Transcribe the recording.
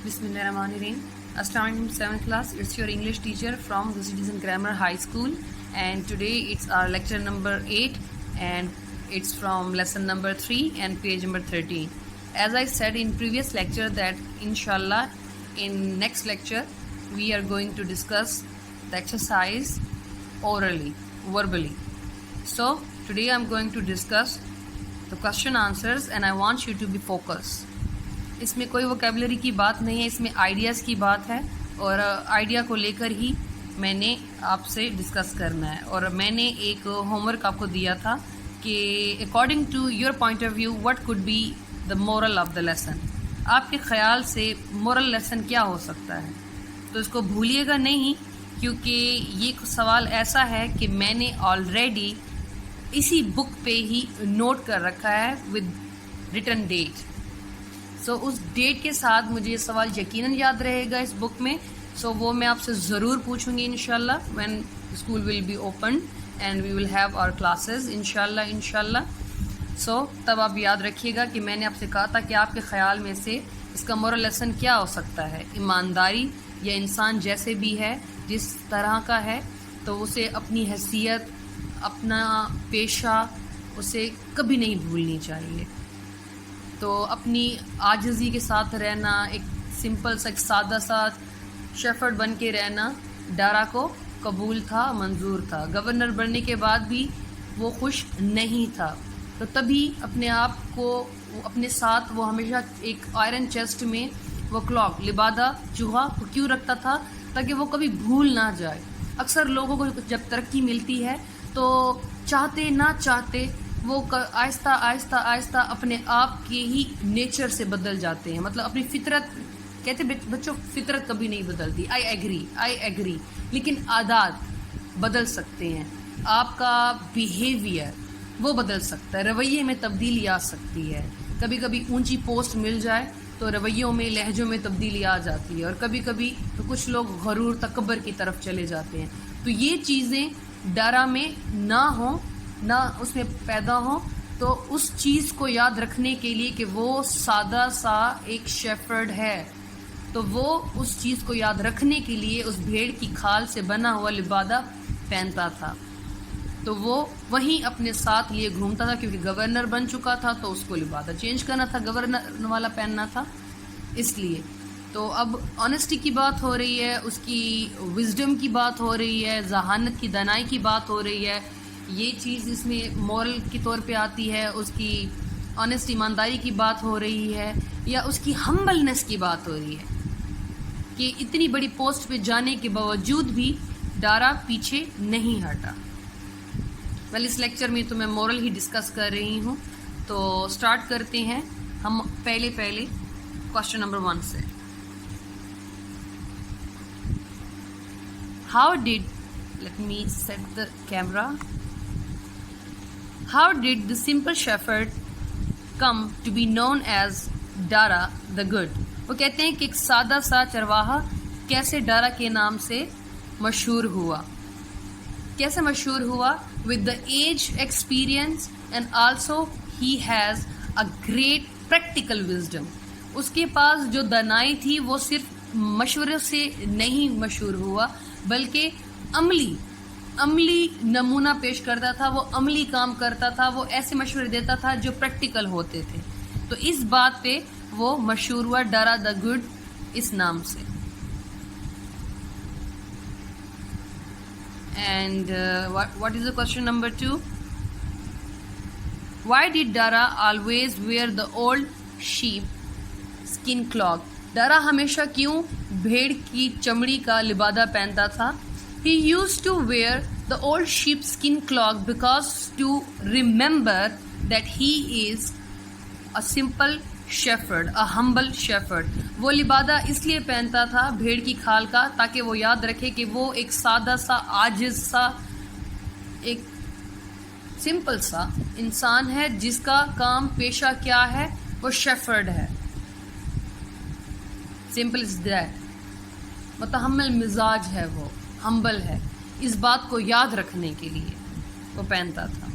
Bismillahirrahmanirrahim. Assalamualaikum 7th class. It's your English teacher from the Citizen Grammar High School, and today it's our lecture number 8 and it's from lesson number 3 and page number 13. As I said in previous lecture that inshallah in next lecture we are going to discuss the exercise orally, verbally. So today I'm going to discuss the question answers and I want you to be focused. इसमें कोई vocabulary की बात नहीं है, इसमें ideas की बात है और आइडिया को लेकर ही मैंने आपसे डिस्कस करना है. और मैंने एक होमवर्क आपको दिया था कि according to your point of view what could be the moral of the lesson. आपके ख्याल से मोरल लेसन क्या हो सकता है, तो इसको भूलिएगा नहीं, क्योंकि ये सवाल ऐसा है कि मैंने ऑलरेडी इसी बुक पे ही नोट कर रखा है विद रिटन डेट. सो उस डेट के साथ मुझे ये सवाल यकीनन याद रहेगा इस बुक में. सो वो मैं आपसे ज़रूर पूछूंगी इंशाल्लाह when school will be open and we will have our classes इंशाल्लाह. सो तब आप याद रखिएगा कि मैंने आपसे कहा था कि आपके ख्याल में से इसका मोरल लेसन क्या हो सकता है. ईमानदारी, या इंसान जैसे भी है जिस तरह का है तो उसे अपनी हैसियत, अपना पेशा उसे कभी नहीं भूलनी चाहिए. तो अपनी आजिज़ी के साथ रहना, एक सिंपल सा, एक सादा सा शेफर्ड बन के रहना डारा को कबूल था, मंजूर था. गवर्नर बनने के बाद भी वो खुश नहीं था, तो तभी अपने आप को अपने साथ वो हमेशा एक आयरन चेस्ट में वो क्लॉक लिबादा चूहा को क्यों रखता था, ताकि वो कभी भूल ना जाए. अक्सर लोगों को जब तरक्की मिलती है तो चाहते ना चाहते वो आहिस्ता आहिस्ता अपने आप के ही नेचर से बदल जाते हैं. मतलब अपनी फितरत, कहते बच्चों फितरत कभी नहीं बदलती. आई एग्री, लेकिन आदत बदल सकते हैं. आपका बिहेवियर वो बदल सकता है, रवैये में तब्दीली आ सकती है. कभी कभी ऊंची पोस्ट मिल जाए तो रवैयों में, लहजों में तब्दीली आ जाती है, और कभी कभी तो कुछ लोग गरूर तकब्बर की तरफ चले जाते हैं. तो ये चीज़ें डारा में ना उसमें पैदा हो, तो उस चीज़ को याद रखने के लिए कि वो सादा सा एक शेफर्ड है, तो वो उस चीज़ को याद रखने के लिए उस भेड़ की खाल से बना हुआ लिबादा पहनता था. तो वो वहीं अपने साथ लिए घूमता था, क्योंकि गवर्नर बन चुका था तो उसको लिबादा चेंज करना था, गवर्नर वाला पहनना था. इसलिए तो अब ऑनेस्टी की बात हो रही है, उसकी विजडम की बात हो रही है, जहानत की दानाई की बात हो रही है. ये चीज़ इसमें मॉरल के तौर पे आती है. उसकी ऑनेस्ट ईमानदारी की बात हो रही है, या उसकी हम्बलनेस की बात हो रही है कि इतनी बड़ी पोस्ट पे जाने के बावजूद भी डारा पीछे नहीं हटा. वेल, इस लेक्चर में तो मैं मॉरल ही डिस्कस कर रही हूँ. तो स्टार्ट करते हैं हम पहले क्वेश्चन नंबर 1 से. How did, let me set the camera. How did the simple shepherd come to be known as Dara the Good? वो कहते हैं कि एक सादा सा चरवाहा कैसे डारा के नाम से मशहूर हुआ. कैसे मशहूर हुआ? With the age, experience and also he has a great practical wisdom. उसके पास जो दानाई थी वो सिर्फ मशवरे से नहीं मशहूर हुआ, बल्कि अमली नमूना पेश करता था. वो अमली काम करता था, वो ऐसे मशवरे देता था जो प्रैक्टिकल होते थे. तो इस बात पे वो मशहूर हुआ डारा द गुड इस नाम से. And what is the question number 2. Why did Dara always wear the old sheep skin cloth? Dara हमेशा क्यों भेड़ की चमड़ी का लिबादा पहनता था? He used to wear the old sheepskin cloth because to remember that he is a simple shepherd, a humble shepherd. वो लिबादा इसलिए पहनता था भेड़ की खाल का, ताकि वो याद रखे कि वो एक सादा सा, आजिज सा, एक सिंपल सा इंसान है जिसका काम पेशा क्या है, वो शेफर्ड है. Simple is that. मुतहम्मिल मिजाज है, वो हम्बल है. इस बात को याद रखने के लिए वो पहनता था.